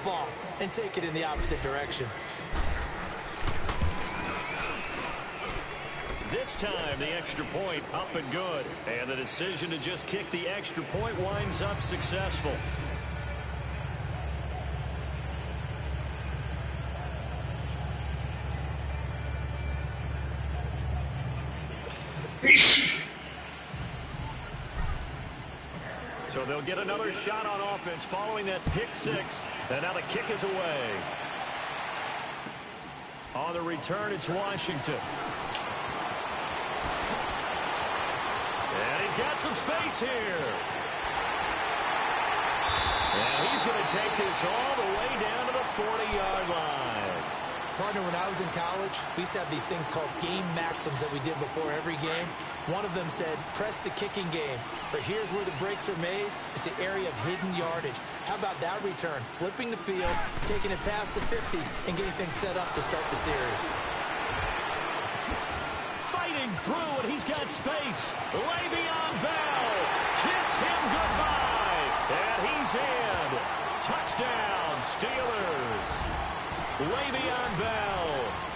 ball and take it in the opposite direction. This time, the extra point up and good. And the decision to just kick the extra point winds up successful. So they'll get another shot on offense following that pick six. And now the kick is away. On the return, it's Washington. And he's got some space here. And he's going to take this all the way down to the 40-yard line. Partner, when I was in college, we used to have these things called game maxims that we did before every game. One of them said, press the kicking game. For here's where the breaks are made. It's the area of hidden yardage. How about that return? Flipping the field, taking it past the 50, and getting things set up to start the series. Fighting through, and he's got space. Le'Veon Bell. Kiss him goodbye. And he's in. Touchdown, Steelers. Le'Veon Bell,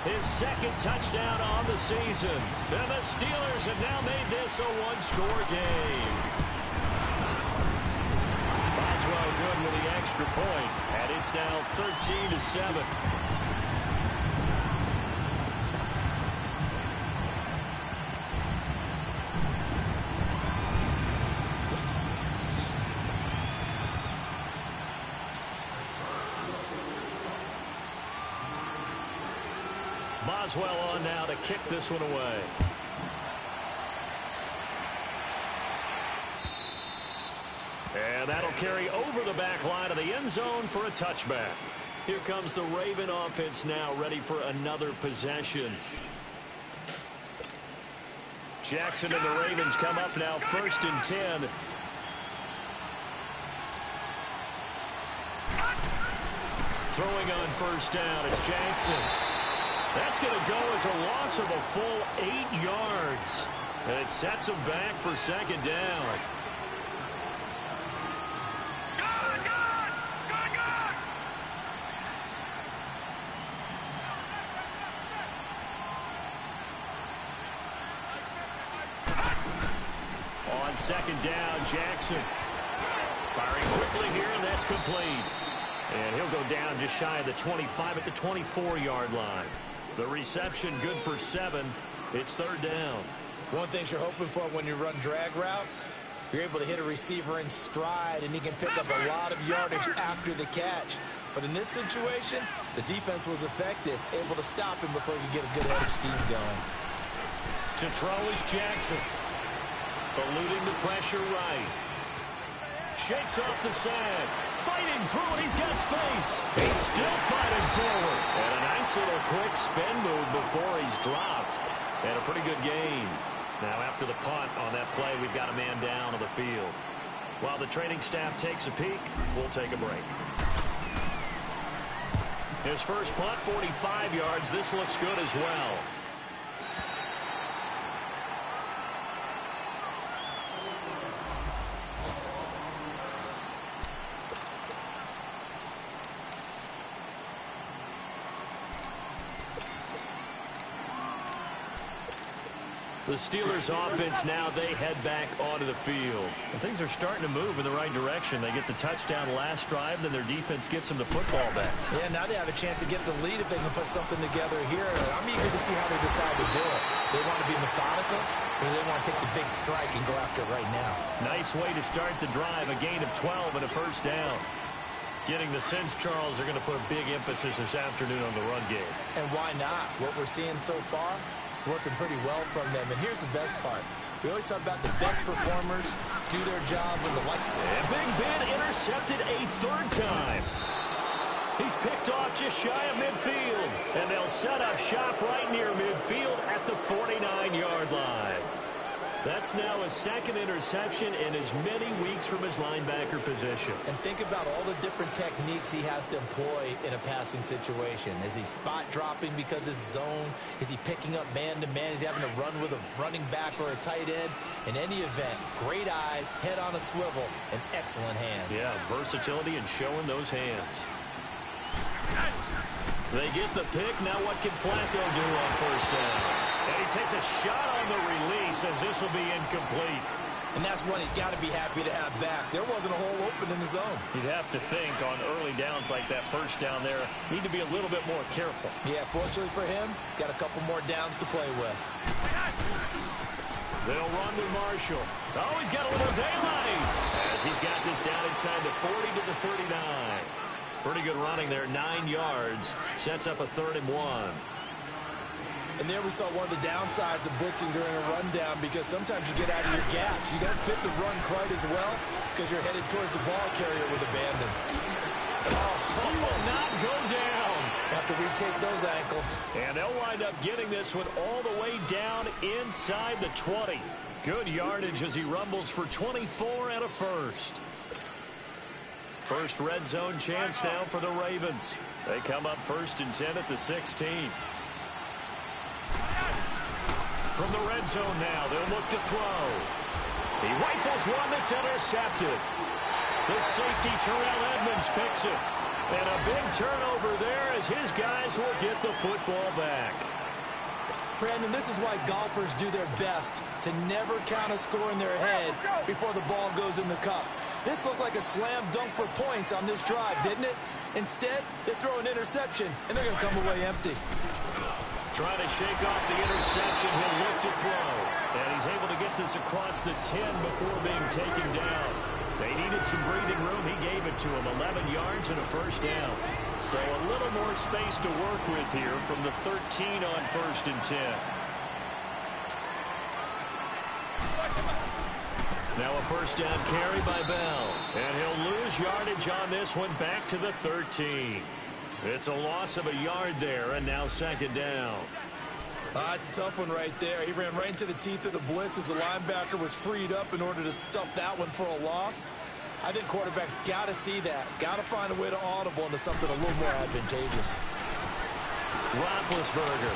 his second touchdown on the season. And the Steelers have now made this a one-score game. Boswell good with the extra point, and it's now 13-7. Boswell on now to kick this one away. And that'll carry over the back line of the end zone for a touchback. Here comes the Raven offense now, ready for another possession. Jackson and the Ravens come up now, 1st and 10. Throwing on first down, it's Jackson. That's going to go as a loss of a full 8 yards. And it sets him back for second down. On second down, Jackson. Firing quickly here, and that's complete. And he'll go down just shy of the 25 at the 24-yard line. The reception good for 7. It's 3rd down. One thing you're hoping for when you run drag routes, you're able to hit a receiver in stride, and he can pick up a lot of yardage after the catch. But in this situation, the defense was effective, able to stop him before he could get a good head of steam going. To throw is Jackson. Eluding the pressure right. Shakes off the sack. Fighting through it. He's got space. He's still fighting forward. And a nice little quick spin move before he's dropped. And a pretty good gain. Now after the punt on that play, we've got a man down on the field. While the training staff takes a peek, we'll take a break. His first punt, 45 yards. This looks good as well. The Steelers offense now, they head back onto the field. And things are starting to move in the right direction. They get the touchdown last drive, then their defense gets them the football back. Yeah, now they have a chance to get the lead if they can put something together here. I'm eager to see how they decide to do it. Do they want to be methodical, or do they want to take the big strike and go after it right now? Nice way to start the drive, a gain of 12 and a first down. Getting the sense, Charles, they're going to put a big emphasis this afternoon on the run game. And why not? What we're seeing so far, working pretty well from them. And here's the best part. We always talk about the best performers do their job when the light. And Big Ben intercepted a 3rd time. He's picked off just shy of midfield. And they'll set up shop right near midfield at the 49-yard line. That's now his 2nd interception in as many weeks from his linebacker position. And think about all the different techniques he has to employ in a passing situation. Is he spot dropping because it's zone? Is he picking up man-to-man? Is he having to run with a running back or a tight end? In any event, great eyes, head on a swivel, and excellent hands. Yeah, versatility and showing those hands. They get the pick. Now what can Flacco do on first down? And he takes a shot on the release as this will be incomplete. And that's one he's got to be happy to have back. There wasn't a hole open in the zone. You'd have to think on early downs like that first down there, need to be a little bit more careful. Yeah, fortunately for him, got a couple more downs to play with. They'll run with Marshall. Oh, he's got a little daylight as he's got this down inside the 40 to the 39. Pretty good running there, 9 yards. Sets up a 3rd and 1. And there we saw one of the downsides of blitzing during a rundown because sometimes you get out of your gaps. You don't fit the run quite as well because you're headed towards the ball carrier with abandon. Oh, he will not go down. Have to retake those ankles. And they'll wind up getting this one all the way down inside the 20. Good yardage as he rumbles for 24 and a first. First red zone chance now for the Ravens. They come up 1st and 10 at the 16. From the red zone now, they'll look to throw. He rifles one that's intercepted. The safety, Terrell Edmonds, picks it. And a big turnover there as his guys will get the football back. Brandon, this is why golfers do their best to never count a score in their head before the ball goes in the cup. This looked like a slam dunk for points on this drive, didn't it? Instead, they throw an interception, and they're going to come away empty. Trying to shake off the interception, he'll look to throw. And he's able to get this across the 10 before being taken down. They needed some breathing room. He gave it to him. 11 yards and a first down. So a little more space to work with here from the 13 on 1st and 10. Now a first down carry by Bell. And he'll lose yardage on this one back to the 13. It's a loss of a yard there, and now 2nd down. It's a tough one right there. He ran right into the teeth of the blitz as the linebacker was freed up in order to stuff that one for a loss. I think quarterbacks got to see that. Got to find a way to audible into something a little more advantageous. Roethlisberger.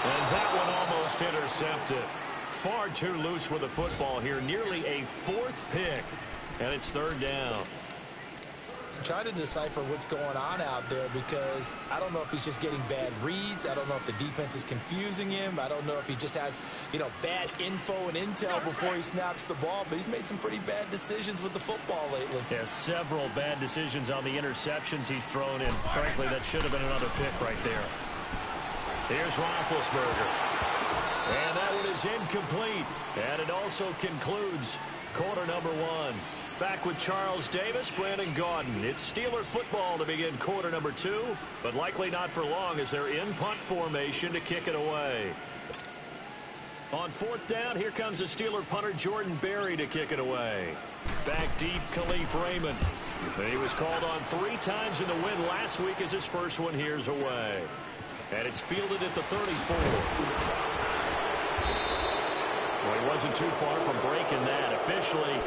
And that one almost intercepted. Far too loose with the football here. Nearly a 4th pick. And it's 3rd down. I'm trying to decipher what's going on out there because I don't know if he's just getting bad reads. I don't know if the defense is confusing him. I don't know if he just has, bad info and intel before he snaps the ball. But he's made some pretty bad decisions with the football lately. Yeah, several bad decisions on the interceptions he's thrown in. Frankly, that should have been another pick right there. Here's Roethlisberger. And that one is incomplete. And it also concludes quarter number 1. Back with Charles Davis, Brandon Gaudin. It's Steeler football to begin quarter number 2, but likely not for long as they're in punt formation to kick it away. On 4th down, here comes the Steeler punter Jordan Berry to kick it away. Back deep, Khalif Raymond. He was called on 3 times in the win last week as his first one here's away. And it's fielded at the 34. Well, he wasn't too far from breaking that. Officially,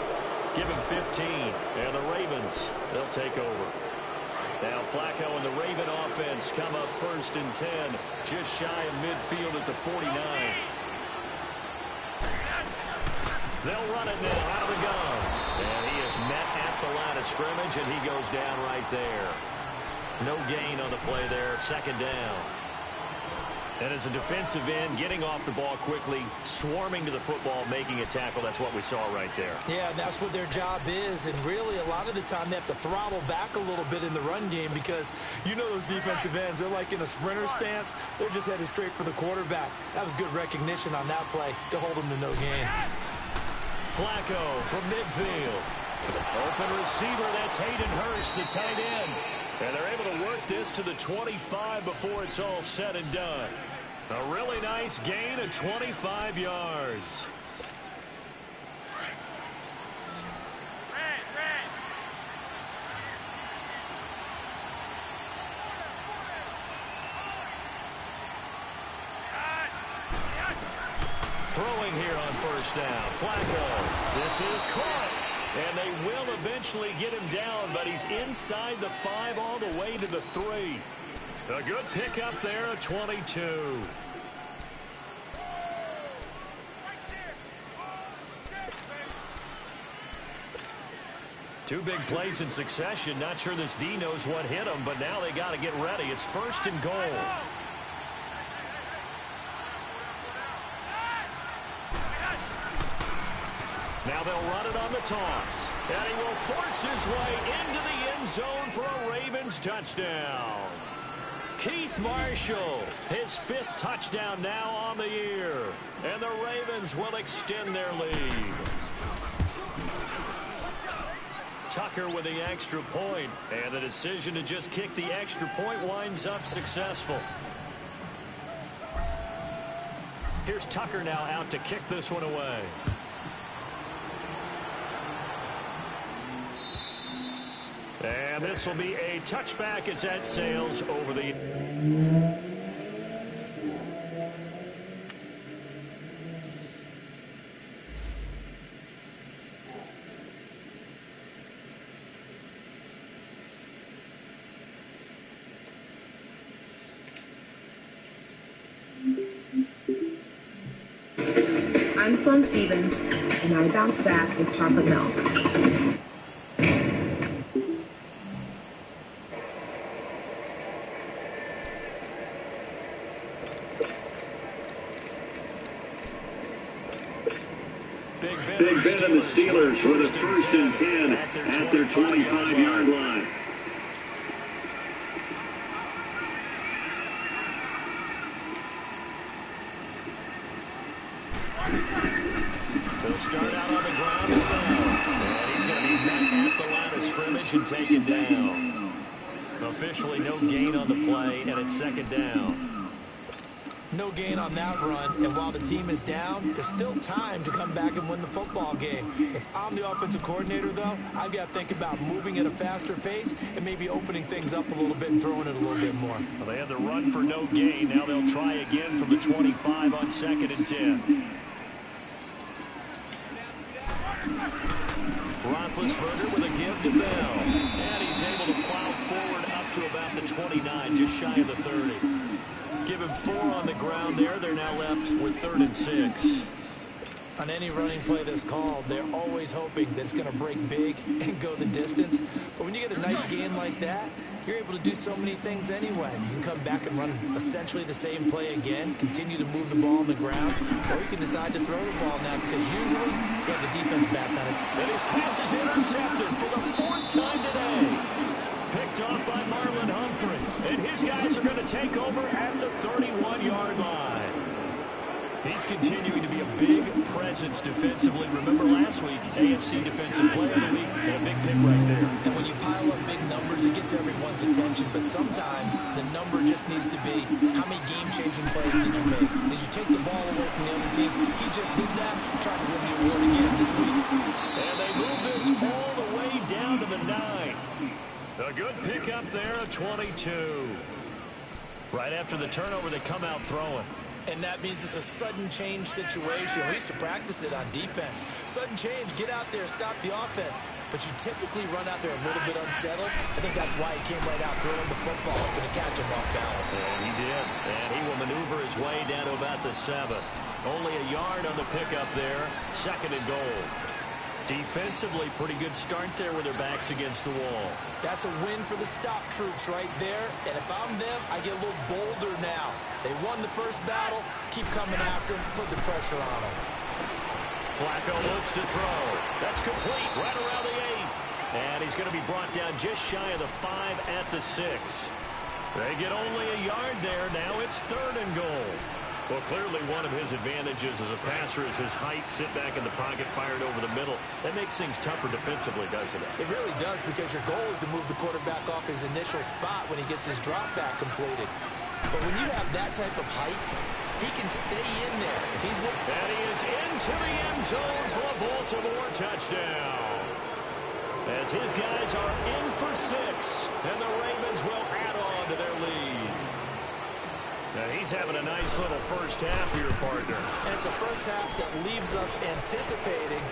give him 15, and the Ravens, they'll take over. Now Flacco and the Raven offense come up 1st and 10, just shy of midfield at the 49. They'll run it now out of the gun. And he is met at the line of scrimmage, and he goes down right there. No gain on the play there, 2nd down. And as a defensive end, getting off the ball quickly, swarming to the football, making a tackle, that's what we saw right there. Yeah, and that's what their job is. And really, a lot of the time, they have to throttle back a little bit in the run game because those defensive ends, they're like in a sprinter stance. They're just headed straight for the quarterback. That was good recognition on that play to hold them to no gain. Flacco from midfield. Open receiver, that's Hayden Hurst, the tight end. And they're able to work this to the 25 before it's all said and done. A really nice gain of 25 yards. Throwing here on 1st down. Flacco. This is caught. And they will eventually get him down, but he's inside the 5 all the way to the 3. A good pickup there of 22. Two big plays in succession. Not sure this D knows what hit him, but now they got to get ready. It's 1st and goal. Now they'll run it on the toss. And he will force his way into the end zone for a Ravens touchdown. Keith Marshall, his 5th touchdown now on the year. And the Ravens will extend their lead. Tucker with the extra point, and the decision to just kick the extra point winds up successful. Here's Tucker now out to kick this one away. And this will be a touchback as that sails over the... I'm Sloane Stevens, and I bounce back with chocolate milk. Big Ben and the Steelers with a 1st and 10 at their 25-yard line. They'll start out on the ground with Bell. And he's going to be met at the line of scrimmage and taken down. Officially no gain on the play, and it's 2nd down. No gain on that run, and while the team is down, there's still time to come back and win the football game. If I'm the offensive coordinator, though, I've got to think about moving at a faster pace and maybe opening things up a little bit and throwing it a little bit more. Well, they had the run for no gain. Now they'll try again from the 25 on 2nd and 10. Roethlisberger with a give to Bell. And he's able to plow forward up to about the 29, just shy of the 30. Give him 4 on the ground there. They're now left with 3rd and 6. On any running play that's called, they're always hoping that it's going to break big and go the distance. But when you get a nice gain like that, you're able to do so many things anyway. You can come back and run essentially the same play again, continue to move the ball on the ground, or you can decide to throw the ball now because usually you have the defense back on it. And his pass is intercepted for the 4th time today. Picked off by Marlon Humphrey. And his guys are going to take over at the 31-yard line. He's continuing to be a big presence defensively. Remember last week, AFC Defensive Player of the Week, and a big pick right there. And when you pile up big numbers, it gets everyone's attention. But sometimes the number just needs to be, how many game-changing plays did you make? Did you take the ball away from the other team? He just did that. Trying to win the award again this week. And they move this all the way down to the 9. A good pickup there, a 22. Right after the turnover, they come out throwing. And that means it's a sudden change situation. We used to practice it on defense. Sudden change, get out there, stop the offense. But you typically run out there a little bit unsettled. I think that's why he came right out throwing the football, hoping to catch him off balance. And he did. And he will maneuver his way down to about the 7. Only a yard on the pickup there. 2nd and goal. Defensively, pretty good start there with their backs against the wall. That's a win for the stop troops right there. And if I'm them, I get a little bolder now. They won the first battle. Keep coming after them. Put the pressure on them. Flacco looks to throw. That's complete right around the 8. And he's going to be brought down just shy of the 5 at the 6. They get only a yard there. Now it's 3rd and goal. Well, clearly one of his advantages as a passer is his height. Sit back in the pocket, fired over the middle. That makes things tougher defensively, doesn't it? It really does, because your goal is to move the quarterback off his initial spot when he gets his drop back completed. But when you have that type of height, he can stay in there. If he's... And he is into the end zone for a Baltimore touchdown. As his guys are in for 6, and the Ravens will add on to their lead. Now he's having a nice little first half here, partner. And it's a first half that leaves us anticipating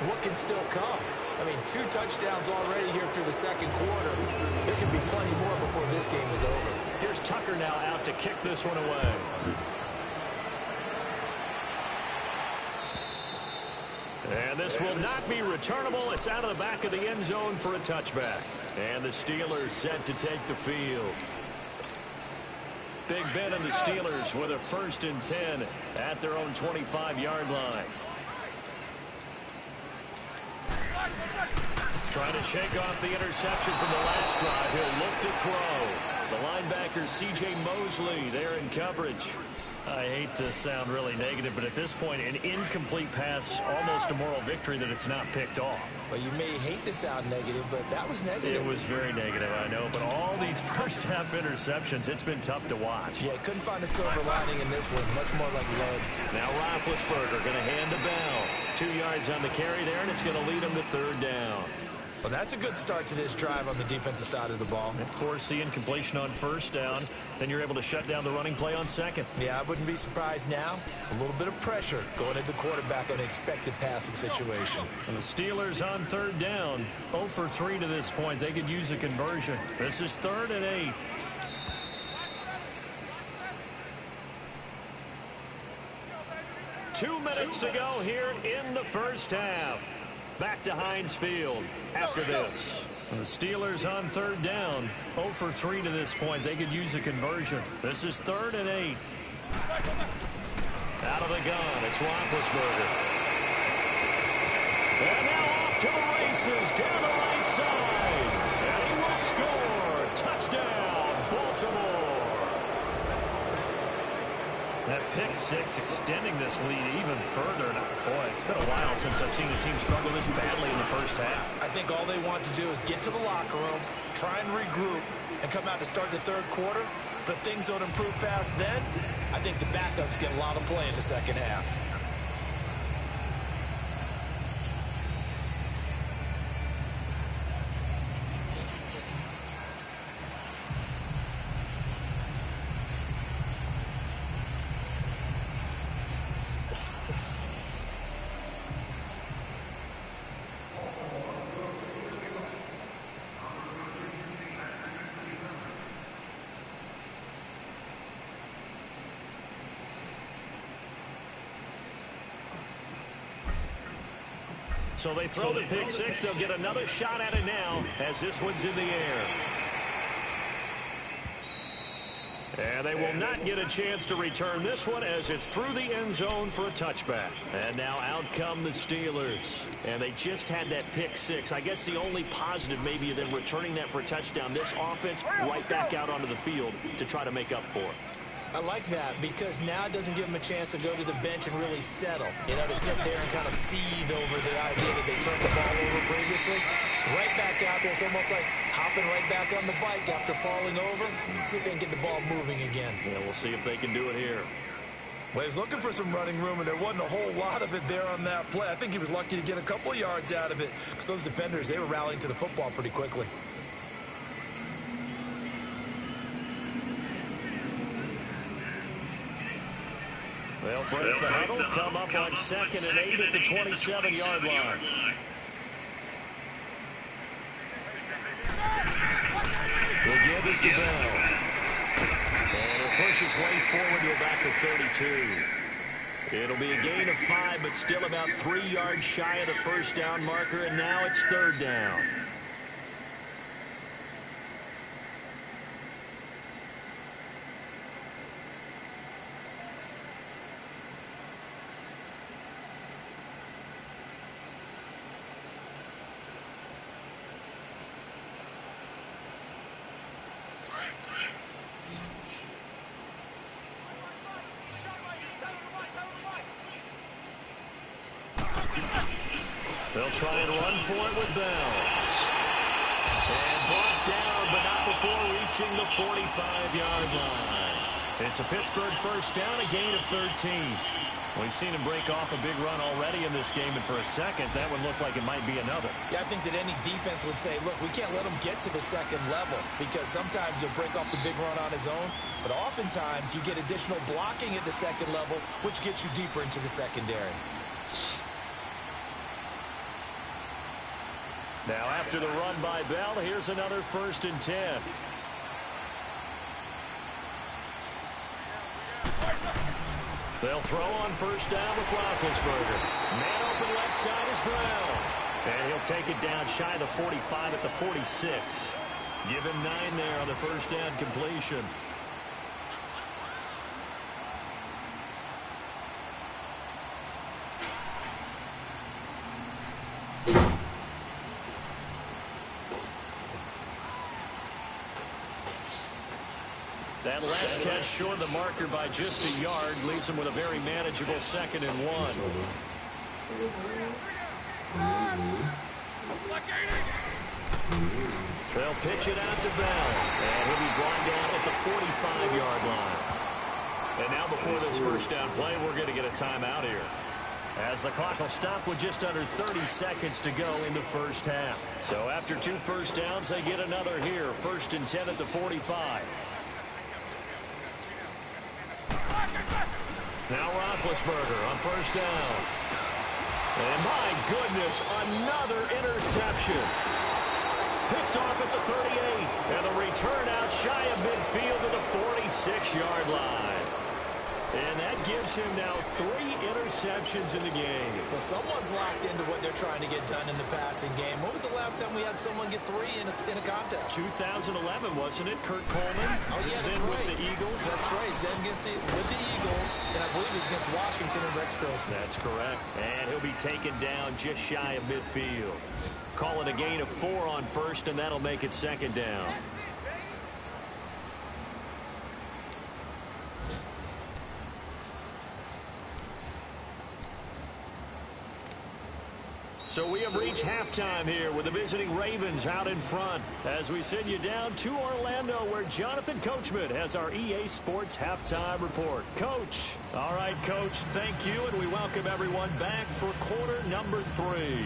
what can still come. I mean, 2 touchdowns already here through the 2nd quarter. There can be plenty more before this game is over. Here's Tucker now out to kick this one away. And this will not be returnable. It's out of the back of the end zone for a touchback. And the Steelers set to take the field. Big Ben and the Steelers with a 1st and 10 at their own 25-yard line. Trying to shake off the interception from the last drive. He'll look to throw. The linebacker, C.J. Mosley, there in coverage. I hate to sound really negative, but at this point, an incomplete pass, almost a moral victory that it's not picked off. Well, you may hate to sound negative, but that was negative. It was very negative, I know. But all these first-half interceptions, it's been tough to watch. Yeah, couldn't find a silver lining in this one. Much more like lead. Now Roethlisberger going to hand the Bell. 2 yards on the carry there, and it's going to lead him to 3rd down. Well, that's a good start to this drive on the defensive side of the ball. And force the incompletion on 1st down. Then you're able to shut down the running play on 2nd. Yeah, I wouldn't be surprised now. A little bit of pressure going at the quarterback on an expected passing situation. And the Steelers on 3rd down. 0 for 3 to this point. They could use a conversion. This is 3rd and 8. Two minutes to go here in the first half. Back to Heinz Field after this. And the Steelers on 3rd down. 0 for 3 to this point. They could use a conversion. This is 3rd and 8. Out of the gun, it's Roethlisberger. And now off to the races down the right side. And he will score. Touchdown, Baltimore. That pick 6 extending this lead even further. Boy, it's been a while since I've seen a team struggle this badly in the first half. I think all they want to do is get to the locker room, try and regroup, and come out to start the 3rd quarter. But if things don't improve fast then, I think the backups get a lot of play in the 2nd half. So they throw the pick 6. They'll get another shot at it now as this one's in the air. And they will not get a chance to return this one as it's through the end zone for a touchback. And now out come the Steelers. And they just had that pick 6. I guess the only positive maybe of them returning that for a touchdown. This offense right back out onto the field to try to make up for it. I like that because now it doesn't give them a chance to go to the bench and really settle. You know, to sit there and kind of seethe over the idea that they turned the ball over previously. Right back out there. It's almost like hopping right back on the bike after falling over. See if they can get the ball moving again. Yeah, we'll see if they can do it here. Well, he was looking for some running room, and there wasn't a whole lot of it there on that play. I think he was lucky to get a couple of yards out of it because those defenders, they were rallying to the football pretty quickly. They'll break the huddle, come up on 2nd and 8 at the 27-yard line. The give is to Bell. And he'll push his way forward to about the 32. It'll be a gain of 5, but still about 3 yards shy of the first down marker, and now it's 3rd down. They'll try and run for it with Bell. And brought down, but not before reaching the 45-yard line. It's a Pittsburgh first down, a gain of 13. We've seen him break off a big run already in this game, and for a second, that one looked like it might be another. Yeah, I think that any defense would say, look, we can't let him get to the 2nd level because sometimes he'll break off the big run on his own, but oftentimes you get additional blocking at the 2nd level, which gets you deeper into the secondary. Now, after the run by Bell, here's another 1st and 10. They'll throw on 1st down with Roethlisberger. Man open left side is Brown. And he'll take it down shy of the 45 at the 46. Give him 9 there on the first down completion. That last catch short of the marker by just a yard leaves him with a very manageable 2nd and 1. They'll pitch it out to Bell, and he'll be brought down at the 45-yard line. And now before this first down play, we're going to get a timeout here, as the clock will stop with just under 30 seconds to go in the first half. So after 2 first downs, they get another here. 1st and 10 at the 45. Now Roethlisberger on first down. And my goodness, another interception. Picked off at the 38. And the return out shy of midfield to the 46-yard line. And that gives him now 3 interceptions in the game. Well, someone's locked into what they're trying to get done in the passing game. When was the last time we had someone get 3 in a contest? 2011, wasn't it? Kurt Coleman. Oh, yeah, that's then right. With the Eagles. That's right. Then with the Eagles, and I believe he's against Washington and Rex Grossman. That's correct. And he'll be taken down just shy of midfield. Call it a gain of 4 on first, and that'll make it 2nd down. So we have reached halftime here with the visiting Ravens out in front as we send you down to Orlando, where Jonathan Coachman has our EA Sports halftime report. Coach. All right, Coach, thank you, and we welcome everyone back for quarter number 3.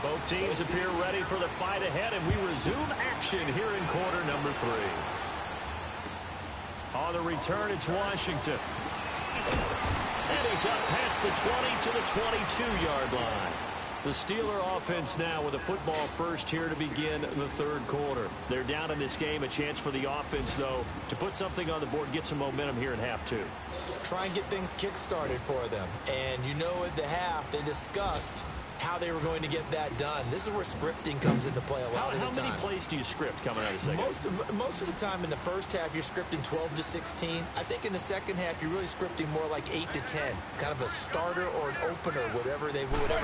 Both teams appear ready for the fight ahead, and we resume action here in quarter number 3. On the return, it's Washington. And he's up past the 20 to the 22-yard line. The Steeler offense now with a football first here to begin the 3rd quarter. They're down in this game. A chance for the offense, though, to put something on the board, get some momentum here in half 2. Try and get things kick-started for them. And you know at the half, they discussed how they were going to get that done. This is where scripting comes into play a lot of the time. How many plays do you script coming out of the second? Most of the time in the first half, you're scripting 12 to 16. I think in the second half, you're really scripting more like 8 to 10. Kind of a starter or an opener, whatever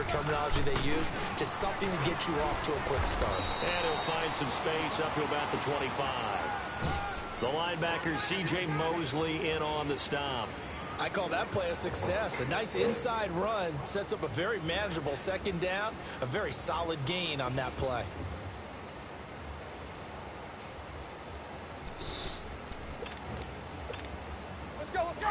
terminology they use. Just something to get you off to a quick start. And he'll find some space up to about the 25. The linebacker, C.J. Mosley, in on the stop. I call that play a success. A nice inside run sets up a very manageable 2nd down. A very solid gain on that play. Let's go, let's go.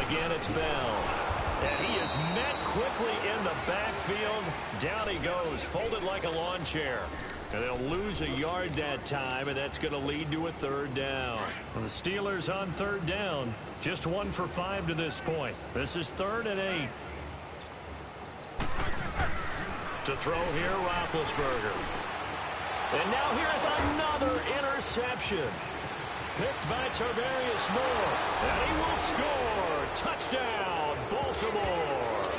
Again, it's Bell. And he is met quickly in the backfield. Down he goes, folded like a lawn chair. And they'll lose a yard that time, and that's going to lead to a 3rd down. And the Steelers on 3rd down. Just 1 for 5 to this point. This is 3rd and 8. To throw here, Roethlisberger. And now here's another interception. Picked by Tarvarius Moore. And he will score. Touchdown, Baltimore.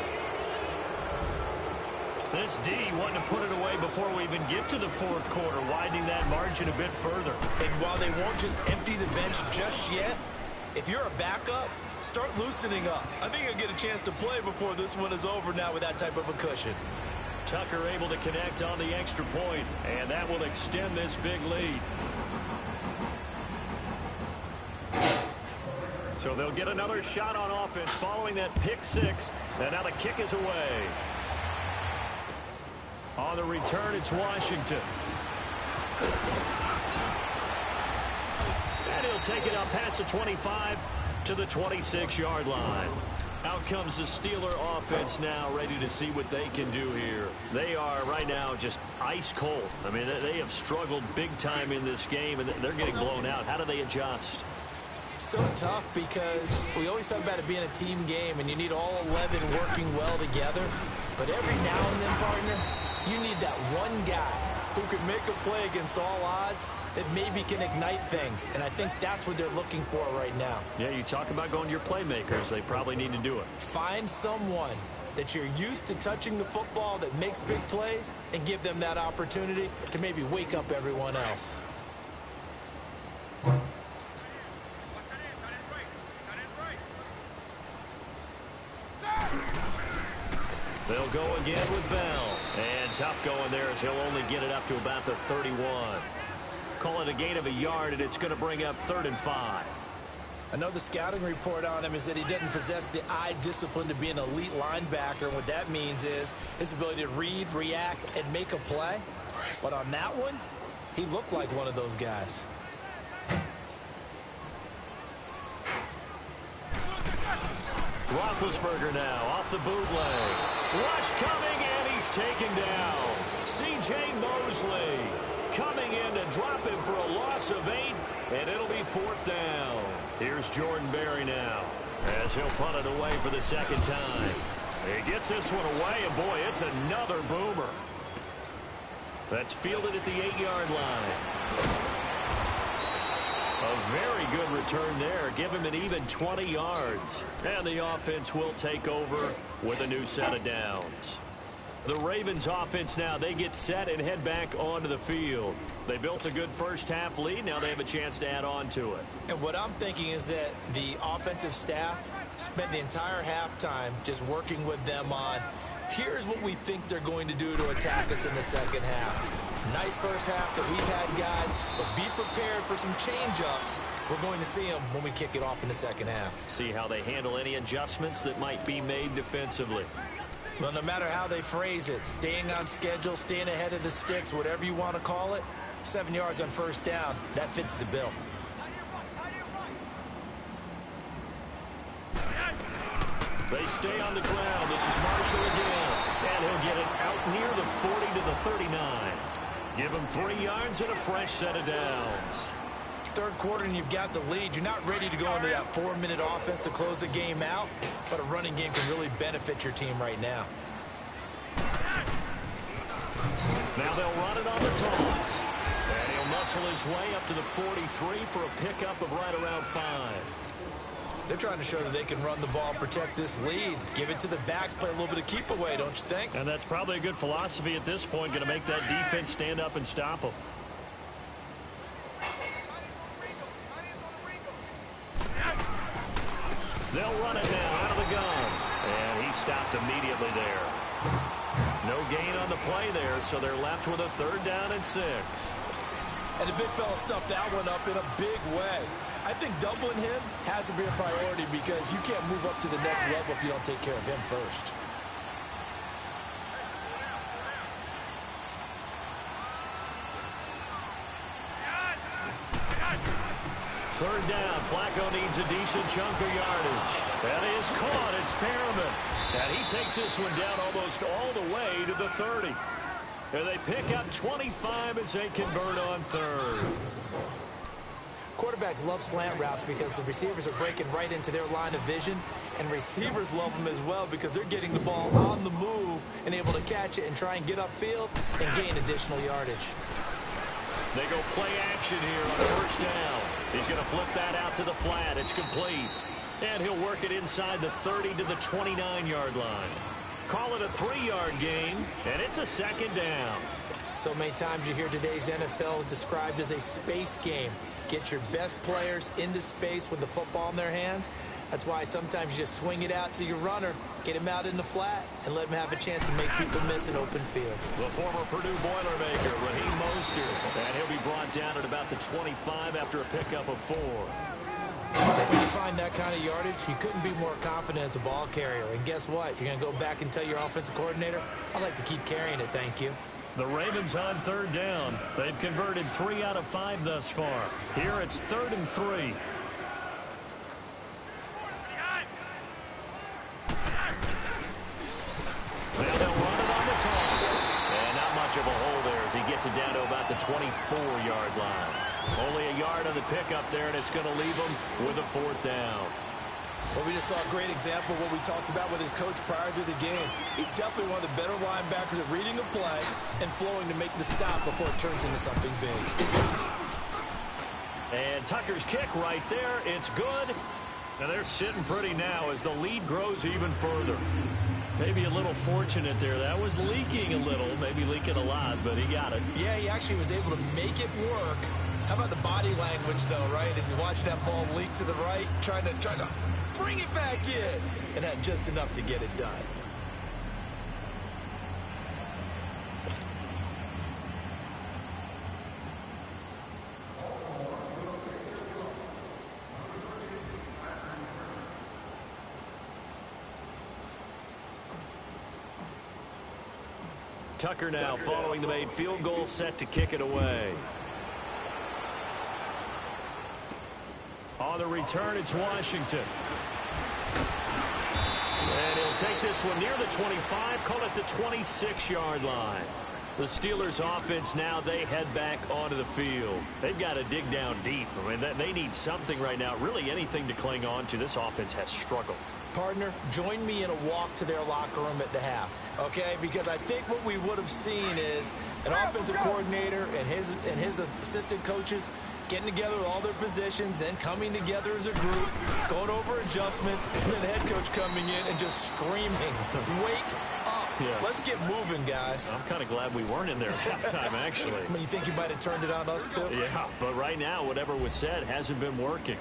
This D wanting to put it away before we even get to the 4th quarter, widening that margin a bit further. And while they won't just empty the bench just yet, if you're a backup, start loosening up. I think you'll get a chance to play before this one is over now with that type of a cushion. Tucker able to connect on the extra point, and that will extend this big lead. So they'll get another shot on offense following that pick 6, and now the kick is away. On the return, it's Washington. And he'll take it up past the 25, to the 26-yard line. Out comes the Steeler offense now, ready to see what they can do here. They are right now just ice cold. I mean, they have struggled big time in this game, and they're getting blown out. How do they adjust? So tough because we always talk about it being a team game, and you need all 11 working well together. But every now and then, partner, you need that one guy who can make a play against all odds that maybe can ignite things. And I think that's what they're looking for right now. Yeah, you talk about going to your playmakers. They probably need to do it. Find someone that you're used to touching the football that makes big plays and give them that opportunity to maybe wake up everyone else. They'll go again with Bell. And tough going there as he'll only get it up to about the 31. Call it a gain of a yard, and it's going to bring up 3rd and 5. I know the scouting report on him is that he doesn't possess the eye discipline to be an elite linebacker. And what that means is his ability to read, react, and make a play. But on that one, he looked like one of those guys. Roethlisberger now off the bootleg. Rush coming, and he's taken down. C.J. Mosley coming in to drop him for a loss of 8, and it'll be 4th down. Here's Jordan Berry now as he'll punt it away for the 2nd time. He gets this one away, and boy, it's another boomer. That's fielded at the 8-yard line. A very good return there. Give him an even 20 yards. And the offense will take over with a new set of downs. The Ravens offense now, they get set and head back onto the field. They built a good first-half lead. Now they have a chance to add on to it. And what I'm thinking is that the offensive staff spent the entire halftime just working with them on, here's what we think they're going to do to attack us in the second half. Nice first half that we've had, guys, but be prepared for some change-ups. We're going to see them when we kick it off in the second half. See how they handle any adjustments that might be made defensively. Well, no matter how they phrase it, staying on schedule, staying ahead of the sticks, whatever you want to call it, 7 yards on first down, that fits the bill. They stay on the ground. This is Marshall again. And he'll get it out near the 40 to the 39. Give him 3 yards and a fresh set of downs. Third quarter and you've got the lead. You're not ready to go into that 4-minute offense to close the game out, but a running game can really benefit your team right now. Now they'll run it on the toss. And he'll muscle his way up to the 43 for a pickup of right around 5. They're trying to show that they can run the ball and protect this lead. Give it to the backs, play a little bit of keep away, don't you think? And that's probably a good philosophy at this point, going to make that defense stand up and stop them. They'll run it now out of the gun. And he stopped immediately there. No gain on the play there, so they're left with a 3rd down and 6. And the big fella stuffed that one up in a big way. I think doubling him has to be a priority because you can't move up to the next level if you don't take care of him first. Third down. Flacco needs a decent chunk of yardage. That is caught. It's Perriman. And he takes this one down almost all the way to the 30. And they pick up 25 as they convert on 3rd. Quarterbacks love slant routes because the receivers are breaking right into their line of vision, and receivers love them as well because they're getting the ball on the move and able to catch it and try and get upfield and gain additional yardage. They go play action here on first down. He's going to flip that out to the flat. It's complete. And he'll work it inside the 30 to the 29-yard line. Call it a 3-yard gain, and it's a 2nd down. So many times you hear today's NFL described as a space game. Get your best players into space with the football in their hands. That's why sometimes you just swing it out to your runner, get him out in the flat, and let him have a chance to make people miss an open field. The former Purdue Boilermaker, Raheem Mostert, and he'll be brought down at about the 25 after a pickup of 4. When you find that kind of yardage, you couldn't be more confident as a ball carrier. And guess what? You're going to go back and tell your offensive coordinator, I'd like to keep carrying it, thank you. The Ravens on 3rd down. They've converted 3 out of 5 thus far. Here it's 3rd and 3. hole there as he gets it down to about the 24-yard line. Only a yard on the pickup there, and it's going to leave him with a 4th down. Well, we just saw a great example of what we talked about with his coach prior to the game. He's definitely one of the better linebackers at reading a play and flowing to make the stop before it turns into something big. And Tucker's kick right there. It's good. And they're sitting pretty now as the lead grows even further. Maybe a little fortunate there. That was leaking a little, maybe leaking a lot, but he got it. Yeah, he actually was able to make it work. How about the body language, though, right? As he watched that ball leak to the right, trying to bring it back in, and had just enough to get it done. Tucker now following the made field goal, set to kick it away. On the return, it's Washington. And he'll take this one near the 25, call it the 26-yard line. The Steelers offense now, they head back onto the field. They've got to dig down deep. I mean, they need something right now, really anything to cling on to. This offense has struggled. Partner, join me in a walk to their locker room at the half, okay? Because I think what we would have seen is an offensive coordinator and his assistant coaches getting together with all their positions, then coming together as a group, going over adjustments, and then the head coach coming in and just screaming, wake up. Yeah. Let's get moving, guys. I'm kind of glad we weren't in there at halftime, actually. I mean, you think you might have turned it on us, too? Yeah, but right now, whatever was said hasn't been working.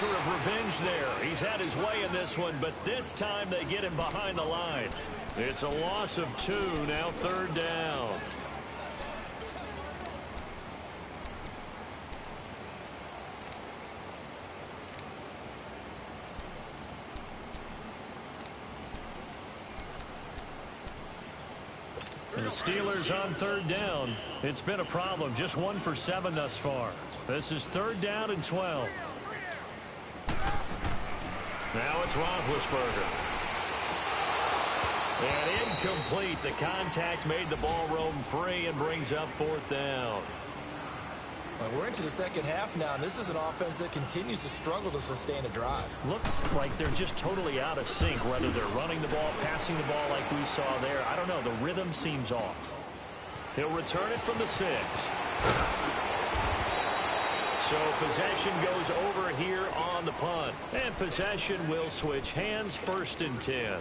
Of revenge there. He's had his way in this one, but this time they get him behind the line. It's a loss of 2, now 3rd down. And the Steelers on 3rd down. It's been a problem. Just 1 for 7 thus far. This is 3rd down and 12. Now it's Roethlisberger. And incomplete. The contact made the ball roam free and brings up 4th down. We're into the second half now, and this is an offense that continues to struggle to sustain a drive. Looks like they're just totally out of sync, whether they're running the ball, passing the ball like we saw there. I don't know. The rhythm seems off. He'll return it from the 6. So possession goes over here on the punt. And possession will switch hands, 1st and 10.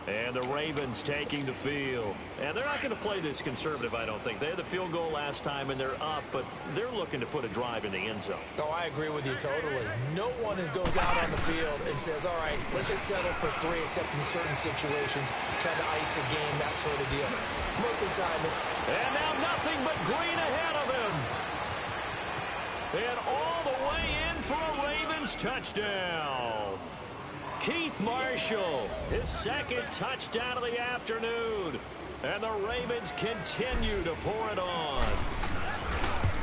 And the Ravens taking the field. And they're not going to play this conservative, I don't think. They had the field goal last time, and they're up, but they're looking to put a drive in the end zone. Oh, I agree with you totally. No one goes out on the field and says, all right, let's just settle for 3, except in certain situations, trying to ice a game, that sort of deal. Most of the time, it's... And now nothing but green ahead of him. And all the way in for a Ravens touchdown. Keith Marshall, his 2nd touchdown of the afternoon. And the Ravens continue to pour it on.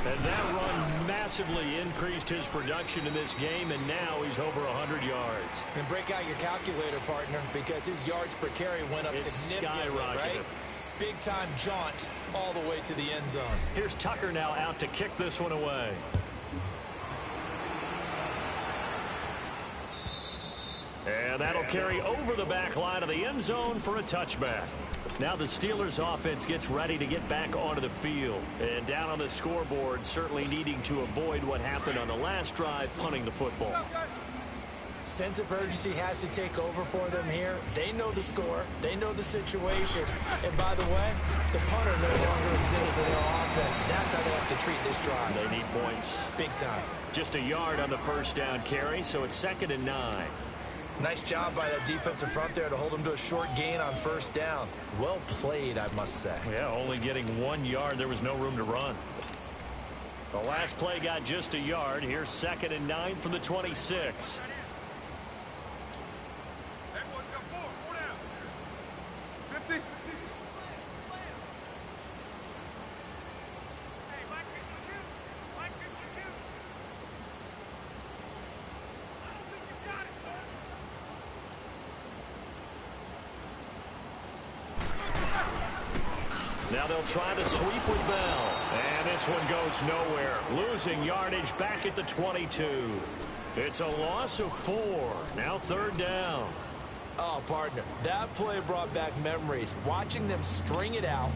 And that run massively increased his production in this game, and now he's over 100 yards. And break out your calculator, partner, because his yards per carry went up significantly, right? Big-time jaunt all the way to the end zone. Here's Tucker now out to kick this one away. And that'll carry over the back line of the end zone for a touchback. Now the Steelers offense gets ready to get back onto the field. And down on the scoreboard, certainly needing to avoid what happened on the last drive, punting the football. Sense of urgency has to take over for them here. They know the score. They know the situation. And by the way, the punter no longer exists for their offense. That's how they have to treat this drive. They need points. Big time. Just a yard on the 1st down carry, so it's 2nd and 9. Nice job by that defensive front there to hold them to a short gain on 1st down. Well played, I must say. Yeah, only getting 1 yard. There was no room to run. The last play got just a yard. Here's 2nd and 9 from the 26. Now they'll try to sweep with Bell. And this one goes nowhere. Losing yardage back at the 22. It's a loss of 4. Now 3rd down. Oh, partner, that play brought back memories. Watching them string it out,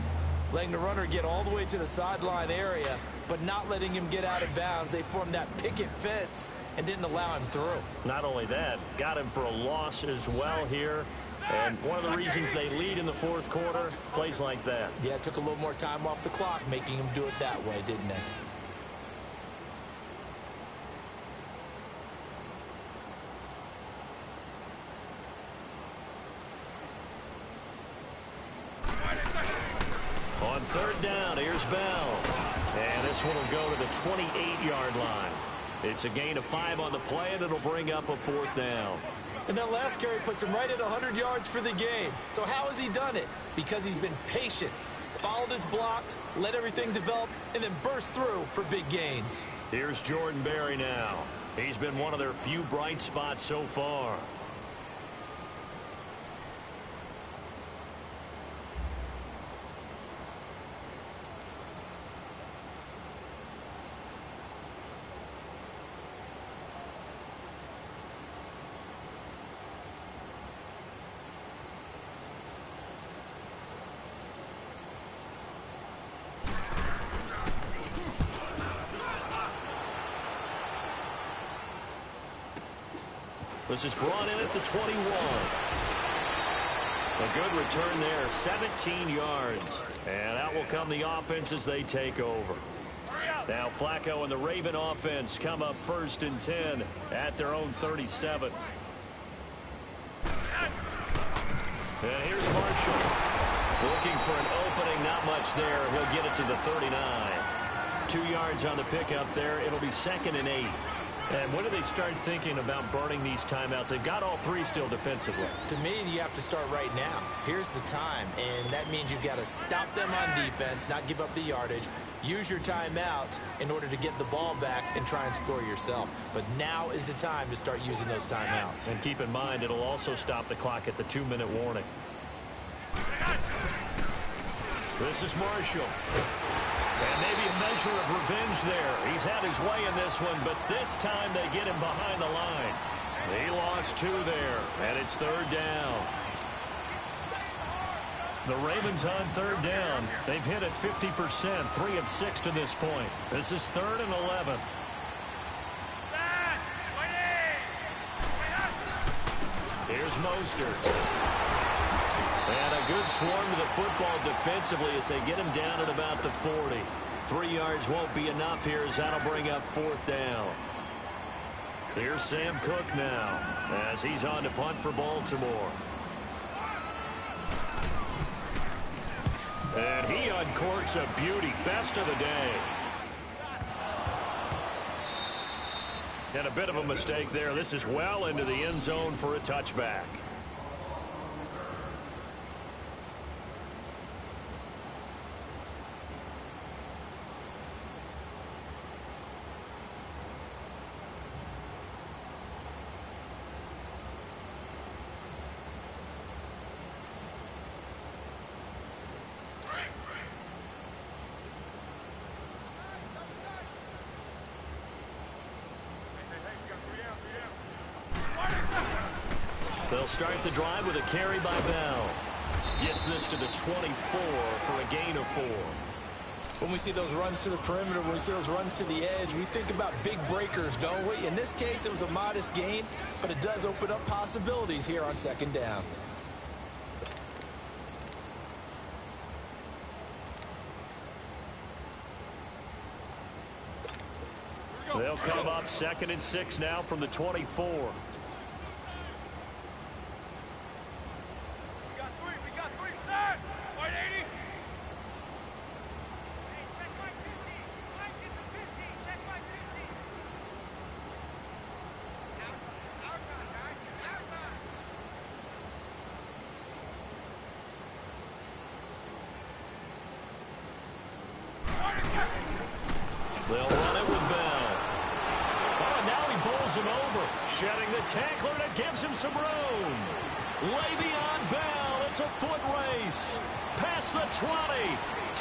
letting the runner get all the way to the sideline area, but not letting him get out of bounds. They formed that picket fence and didn't allow him through. Not only that, got him for a loss as well here. And one of the reasons they lead in the 4th quarter, plays like that. Yeah, it took a little more time off the clock, making him do it that way, didn't they? On 3rd down, here's Bell. And this one will go to the 28-yard line. It's a gain of 5 on the play, and it'll bring up a 4th down. And that last carry puts him right at 100 yards for the game. So how has he done it? Because he's been patient, followed his blocks, let everything develop, and then burst through for big gains. Here's Jordan Berry now. He's been one of their few bright spots so far. This is brought in at the 21. A good return there, 17 yards. And out will come the offense as they take over. Now Flacco and the Raven offense come up 1st and 10 at their own 37. And here's Marshall. Looking for an opening, not much there. He'll get it to the 39. 2 yards on the pickup there. It'll be 2nd and 8. And when do they start thinking about burning these timeouts? They've got all 3 still defensively. To me, you have to start right now. Here's the time, and that means you've got to stop them on defense, not give up the yardage, use your timeouts in order to get the ball back and try and score yourself. But now is the time to start using those timeouts. And keep in mind, it'll also stop the clock at the 2-minute warning. This is Marshall. And maybe a measure of revenge there. He's had his way in this one, but this time they get him behind the line. He lost 2 there, and it's 3rd down. The Ravens on 3rd down. They've hit it 50%, 3 of 6 to this point. This is 3rd and 11. Here's Mostert. And a good swarm to the football defensively as they get him down at about the 40. 3 yards won't be enough here as that'll bring up 4th down. Here's Sam Cook now as he's on to punt for Baltimore. And he uncorks a beauty. Best of the day. And a bit of a mistake there. This is well into the end zone for a touchback. They'll start the drive with a carry by Bell. Gets this to the 24 for a gain of 4. When we see those runs to the perimeter, when we see those runs to the edge, we think about big breakers, don't we? In this case, it was a modest gain, but it does open up possibilities here on 2nd down. They'll come up 2nd and 6 now from the 24. They'll run it with Bell. Oh, and now he bowls him over. Shedding the tackler, and it gives him some room. Le'Veon Bell, a It's a foot race. Past the 20,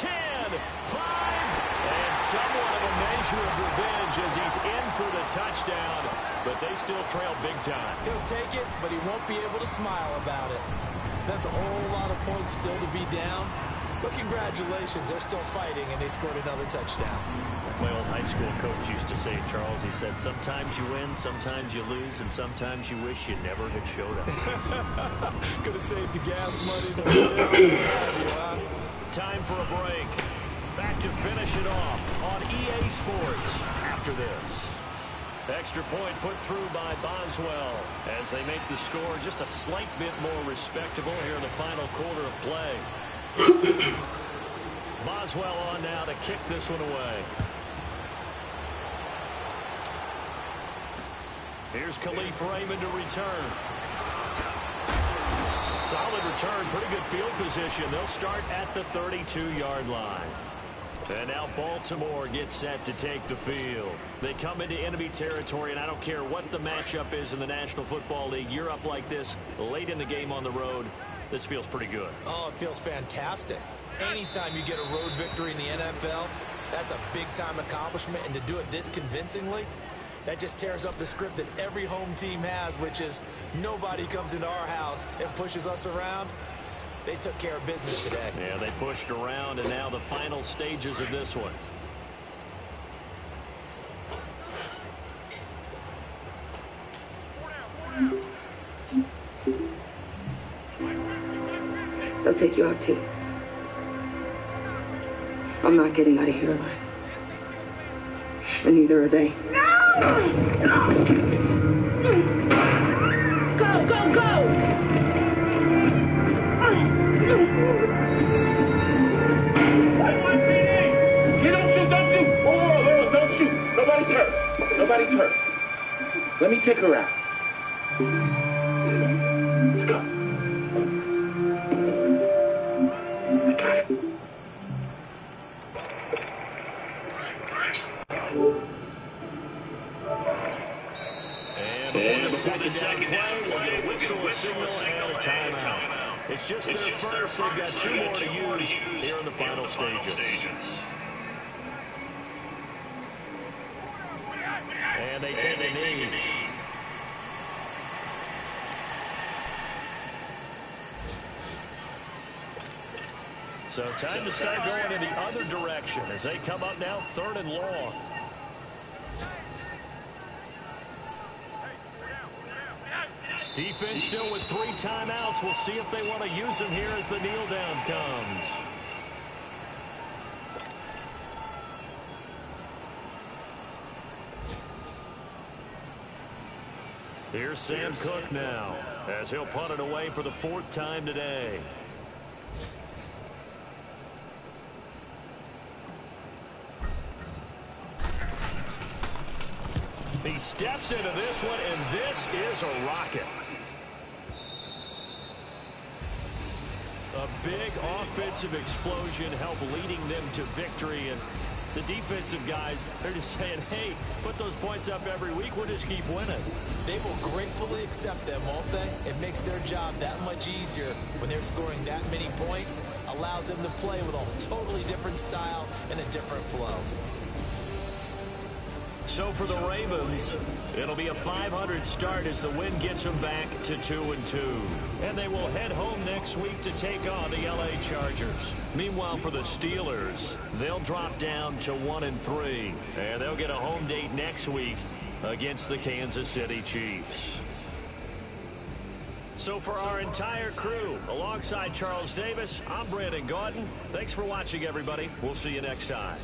10, 5, and somewhat of a measure of revenge as he's in for the touchdown, but they still trail big time. He'll take it, but he won't be able to smile about it. That's a whole lot of points still to be down, but congratulations, they're still fighting, and they scored another touchdown. My old high school coach used to say, Charles, he said, sometimes you win, sometimes you lose, and sometimes you wish you never had showed up. Could have saved the gas money, the hotel, what have you, huh? Time for a break. Back to finish it off on EA Sports after this. Extra point put through by Boswell as they make the score just a slight bit more respectable here in the final quarter of play. Boswell on now to kick this one away. Here's Khalif Raymond to return. Solid return, pretty good field position. They'll start at the 32-yard line. And now Baltimore gets set to take the field. They come into enemy territory, and I don't care what the matchup is in the National Football League. You're up like this late in the game on the road. This feels pretty good. Oh, it feels fantastic. Anytime you get a road victory in the NFL, that's a big-time accomplishment. And to do it this convincingly, that just tears up the script that every home team has, which is nobody comes into our house and pushes us around. They took care of business today. Yeah, they pushed around, and now the final stages of this one. They'll take you out too. I'm not getting out of here alive. And neither are they. No! Go, go, go! Nobody's hurt. Nobody's hurt. Let me take her out. Let's go. And before the second down play, we'll get a whistle, a signal, and a timeout. It's just their first. They've got two more to use here in the final stages. And they take a knee. So time to start going in the other direction as they come up now 3rd and long. Defense still with 3 timeouts. We'll see if they want to use them here as the kneel down comes. Here's Sam Cook now as he'll punt it away for the 4th time today. He steps into this one, and this is a rocket. A big offensive explosion helped leading them to victory, and the defensive guys, they're just saying, hey, put those points up every week. We'll just keep winning. They will gratefully accept them, won't they? It makes their job that much easier when they're scoring that many points. Allows them to play with a totally different style and a different flow. So for the Ravens, it'll be a .500 start as the win gets them back to 2-2. And they will head home next week to take on the LA Chargers. Meanwhile, for the Steelers, they'll drop down to 1-3. And they'll get a home date next week against the Kansas City Chiefs. So for our entire crew, alongside Charles Davis, I'm Brandon Gaudin. Thanks for watching, everybody. We'll see you next time.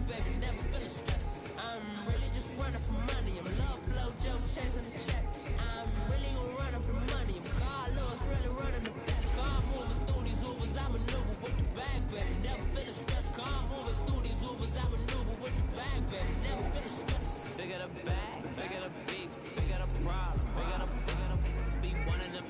baby, never feeling stress. I'm really just running for money. I'm love flow, Joe, chasing the check. I'm really gonna run up the money. I'm Carlos, really running the best. Car moving through these Ubers, I maneuver with the bag, baby, never feeling stressed. Car moving through these Ubers, I maneuver with the bag, baby, never feeling stressed. Bigger the bag, bigger the beef, bigger the problem, bigger the beef. One of them,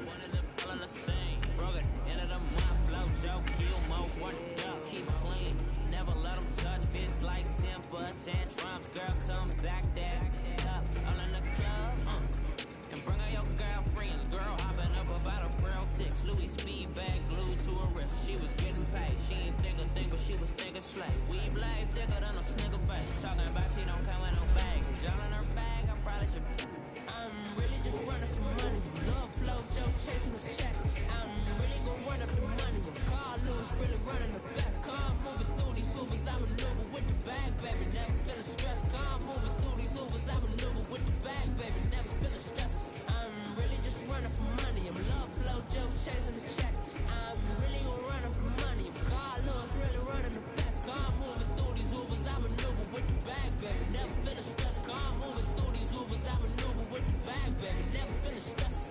all in the same. Broke it, end of the month, flow, Joe, kill more, work it up, keep clean. Never let them touch, fits like temper tantrums. Girl, come back there, up, all in the club, and bring all your girlfriends. Girl, hopping up about a Pearl 6, Louis speed bag glued to her wrist. She was getting paid, she ain't think a thing, but she was thinking slay. We blade thicker than a snicker bag. Talking about she don't come with no baggage. Y'all in her bag, I probably should. I'm really just running for money. Love flow, Joe, chasing the check. I'm really gonna run up the money. Carlos, really running the best. Car moving through these Ubers, I maneuver with the bag, baby, never feeling stressed. Car moving through these Ubers, I maneuver with the bag, baby, never feeling stressed. I'm really just running for money. I'm love flow, Joe, chasing the check. I'm really gonna run up the money. Carlos, really running the best. Car moving through these Ubers, I maneuver with the bag, baby, never feeling stressed. Car moving through these Ubers, I maneuver with the bag, baby, never feeling stressed.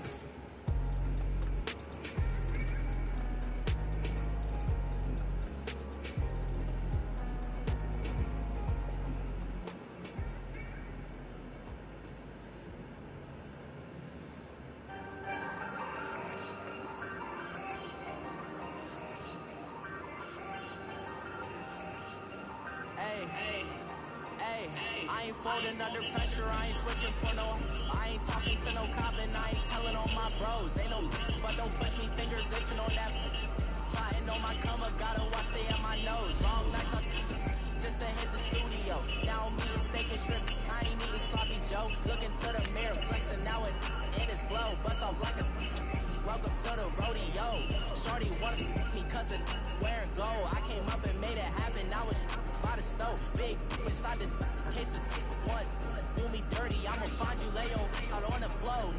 I ain't folding under pressure, I ain't switching for no. I ain't talking to no cop and I ain't telling on my bros. Ain't no but don't push me, fingers itching on that. Plotting on my come up, gotta watch they at my nose. Long nights just to hit the studio. Now I'm eating steak and shrimp, I ain't eating sloppy Joe. Looking to the mirror, flexing now it in his glow. Bust off like a welcome to the rodeo. Shorty wanted me cause it wearing gold. I came up and made it happen, I was by the stove. Big inside this case is what do me dirty. I'ma find you lay out on the floor.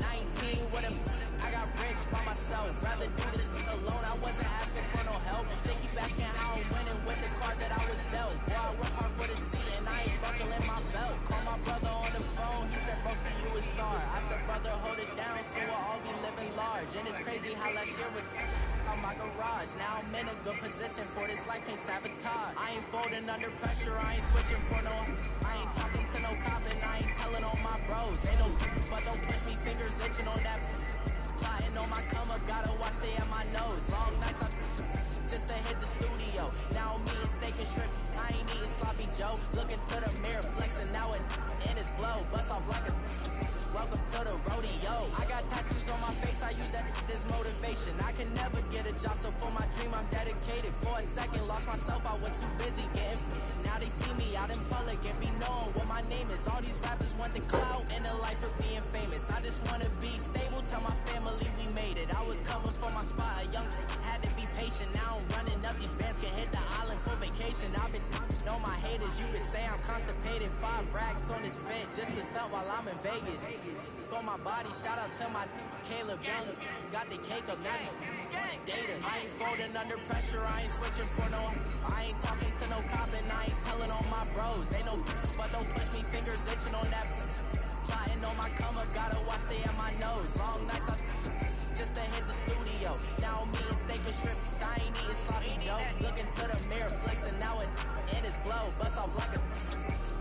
19 with him, I got rich by myself. Rather do this alone, I wasn't asking for no help. They keep asking how I'm winning with the card that I was dealt. Boy, I work hard for the seat and I ain't buckling my belt. Call my brother on the phone, he said, broski, you a star. I said, brother, hold it down, so we'll all be living large. And it's crazy how last year was on my garage. Now I'm in a good position for this life, can't sabotage. I ain't folding under pressure, I ain't switching for no. I ain't talking to no cop and I ain't telling on my bros. Ain't no but don't push me, fingers itching on that. Plotting on my come up, gotta watch they at my nose. Long nights just to hit the studio. Now I'm eating steak and shrimp, I ain't eating sloppy Joe. Looking to the mirror, flexing now it in his glow. Bust off like a welcome to the rodeo. I got tattoos on my face, I use that as motivation. I can never get a job, so for my dream I'm dedicated. For a second, lost myself, I was too busy getting. Now they see me out in public and be known what my name is. All these rappers want the clout and the life of being famous. I just wanna be stable, tell my family we made it. I was coming for my spot, a young had to be patient. Now I'm running up, these bands can hit the island for vacation. I've been on my haters, you could say I'm constipated. 5 racks on this fit just to stunt while I'm in Vegas. On my body, shout out to my Caleb Young. Got the cake up, now he's on the data. I ain't folding under pressure, I ain't switching for no. I ain't talking to no cop and I ain't telling on my bros. Ain't no but don't push me, fingers itching on that. Plotting on my come up, gotta watch they at my nose. Long nights just to hit the studio. Now I'm eating steak and shrimp, I ain't eating sloppy Joe. Looking to the mirror, flexing now it in his glow. Bust off like a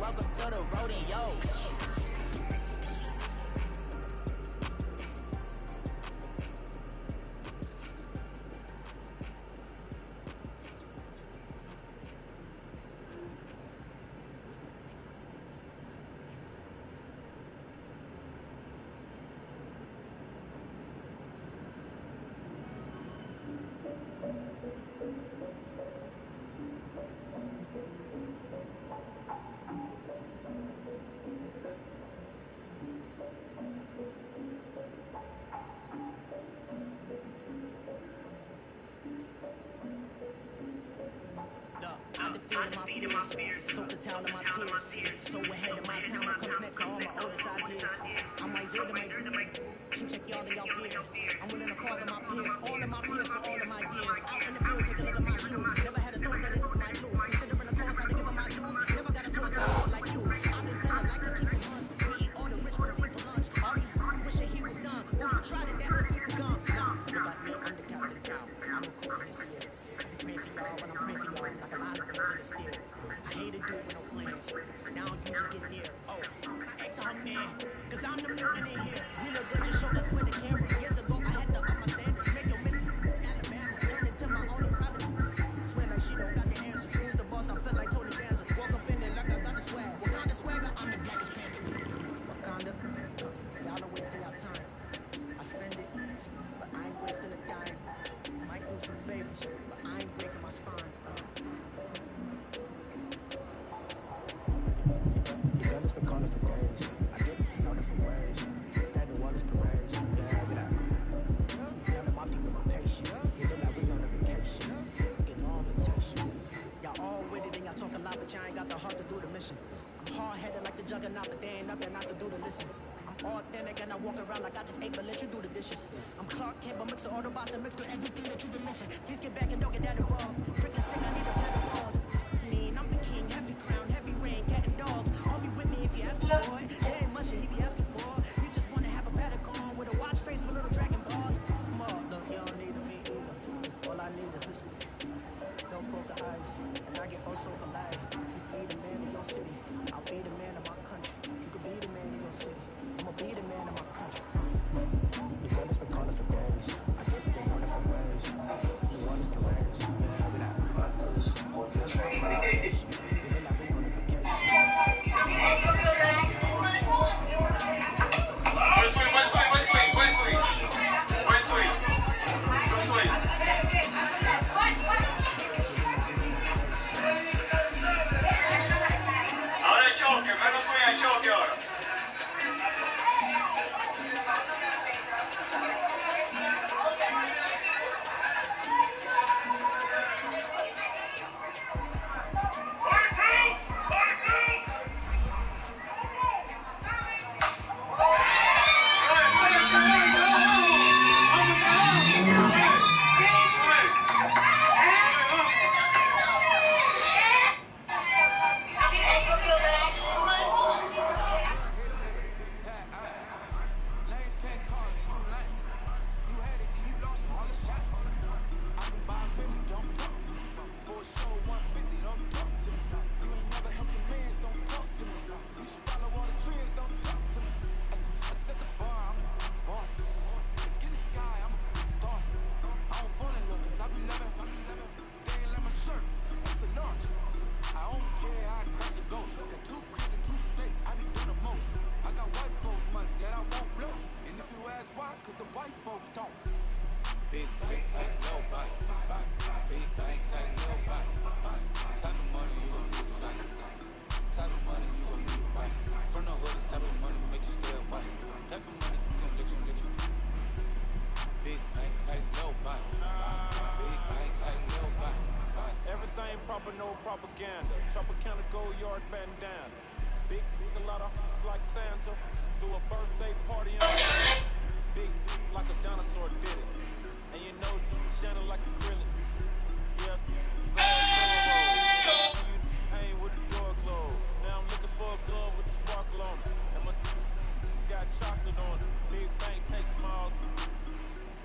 welcome to the rodeo. defeated my fears, so to tell of my tears. So ahead of my time, what comes next, all my oldest ideas. I'm wiser than my to check y'all to y'all fear. I'm willing to father my peers, all of my peers for all of my years. Out in the field, taking it in my shoes. Never had a thought that this is my lose. Considering the cost, I had to give them my dues. Never got a easy to steer. I hate to do it with no plans. Now I don't usually get near. Oh, X on man, cause I'm the mutant in here. We look good, just show us with the camera. Years ago, I had to up my standards. Make your miss Alabama, turn it to my only private. Swear like she don't got the answers. Who's the boss? I feel like Tony Danza. Woke up in there like I got the swag. What kind of swagger? I'm the blackest panther. Wakanda, y'all are wasting your time. I spend it, but I ain't wasting a dime. Might do some favors, but I ain't breaking my spine. The gun has been calling for days. I get out different ways. That the water's parades. Yeah, get out. None of my people are patient. You look like we on a vacation. Get no invitation. Y'all all with it and y'all talk a lot, but y'all ain't got the heart to do the mission. I'm hard-headed like the juggernaut, but there ain't nothing not to do to listen. I'm authentic and I walk around like I just ate, but let you do the dishes. I'm Clark Kent, but mix the Autobots and mix with everything that you've been missing. Please get back and don't get that involved. Freaking sick, I need a better pause. I'm the king, heavy crown, heavy rain, cat and dogs. Homie with me if you asking for it. There ain't much that he be asking for. You just wanna have a better on with a watch face with little dragon balls. Look, you don't need me either. All I need is listen. No poker eyes, and I get also alive. You be the man of your city. I'll be the man of my country. You could be the man of your city. I'ma be the man of my country. The gun has been calling for days. I get it in all different ways. The one is parades. Yeah, we not. Proper, no propaganda. Chopper counter, go yard bandana. Big, a lot of like Santa. Threw a birthday party on big, like a dinosaur did it. And you know, shining like acrylic. Yeah, hang with the door closed. Now I'm looking for a glove with a sparkle on it. And my got chocolate on it. Big bank, take small.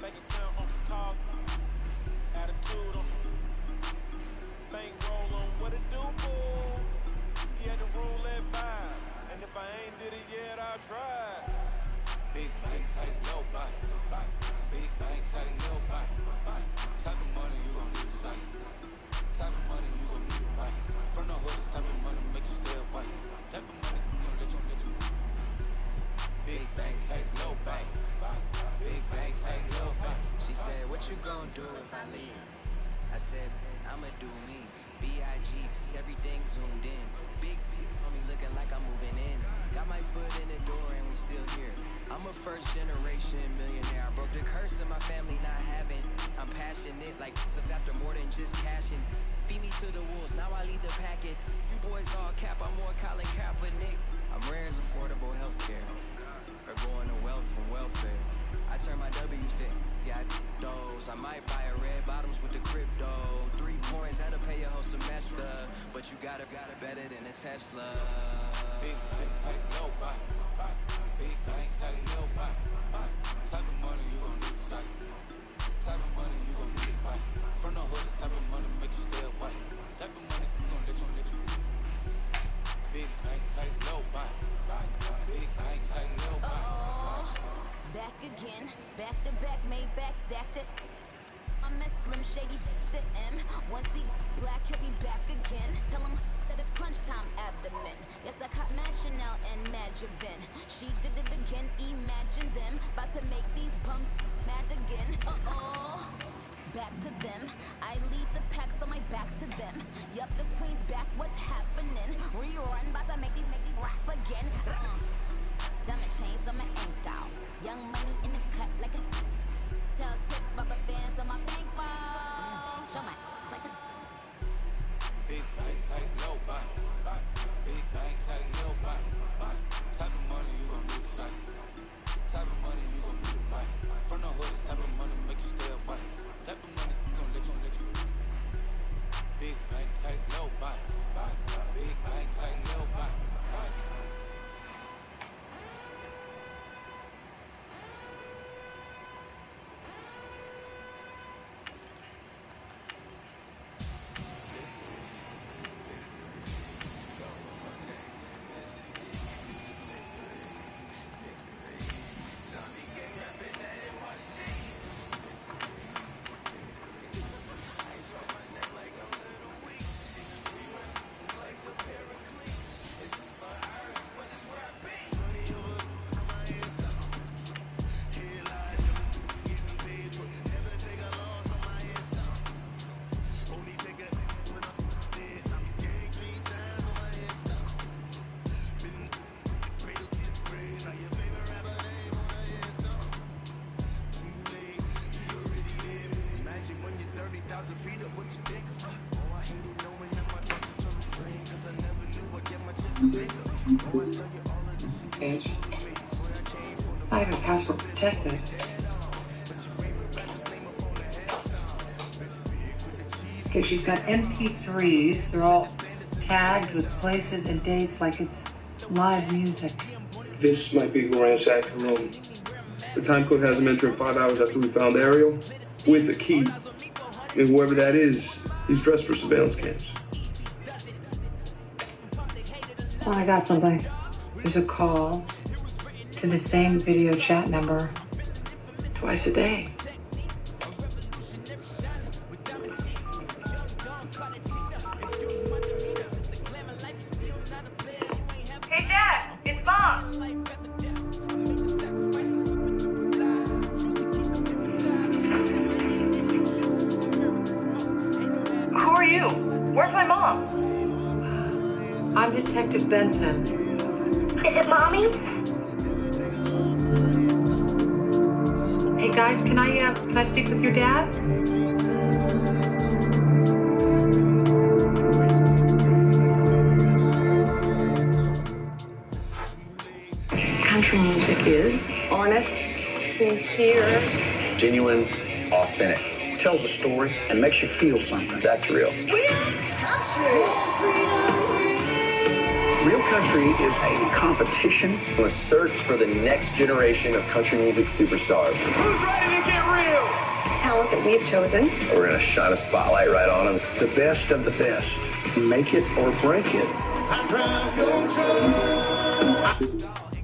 Bank account on some talk. Attitude on some. Bank roll on what it do, boo. You had to rule that vibe. And if I ain't did it yet, I'll try. Big bank, take low buy. Big bank, take low buy. Type of money you gon' need to sight. Type of money you gon' need to buy. From the hood, type of money make you stay white. Type of money gon' let you. Big bank, take low buy. Big bank, take low buy. She said, what you gon' do if I leave? I said, I'ma do me. B.I.G. Everything zoomed in. Big on me looking like I'm moving in. Got my foot in the door and we still here. I'm a first generation millionaire. I broke the curse of my family not having. I'm passionate like just after more than just cashing. Feed me to the wolves, now I lead the packet. You boys all cap, I'm more Colin Kaepernick. I'm rare as affordable healthcare. Or going to wealth from welfare. I turn my W's to got those. I might buy a red bottoms with the crypto. 3 points, that'll pay your whole semester. But you got it better than a Tesla. Big bank, take low buy. Big bank, take low buy. Type of money you gon' need to sight. Type of money you gon' need to buy. From the hood, type of money make you stay white. Type of money back, made back, stacked it. I miss Slim Shady, the M. Once he black, he'll be back again. Tell him that it's crunch time abdomen. Yes, I caught Mad Chanel and Mad Javin. She did it again, imagine them. About to make these bums mad again. Uh-oh. Back to them. I lead the pack, so my back's to them. Yup, the queen's back, what's happening? Rerun, about to make these rap again. Diamond chains on my ankle. Young money in the cut like a tell tip rubber bands on my bankroll. Show my like a big bank, tight, low buy. Big bank, tight, low buy. Type of money you gon' need to sight. Type of money you gon' need to buy. From the hood, type of money make you stay away. Type of money gon' let you. Big bank, tight, low buy. Big bank, tight, low buy. Page. It's not even password protected. Okay, she's got MP3s. They're all tagged with places and dates like it's live music. This might be who ransacked her room. The time code has him entering 5 hours after we found Ariel with a key. And whoever that is, he's dressed for surveillance cams. Oh, I got something. There's a call to the same video chat number twice a day. Hey, Dad, it's Mom. Who are you? Where's my mom? I'm Detective Benson. Is it Mommy? Hey guys, can I speak with your dad? Country music is honest, sincere, genuine, authentic. Tells a story and makes you feel something. That's real. real country. Real country is a competition, a search for the next generation of country music superstars. Who's ready to get real? Talent that we've chosen. We're going to shine a spotlight right on them. The best of the best. Make it or break it. I drive your truck.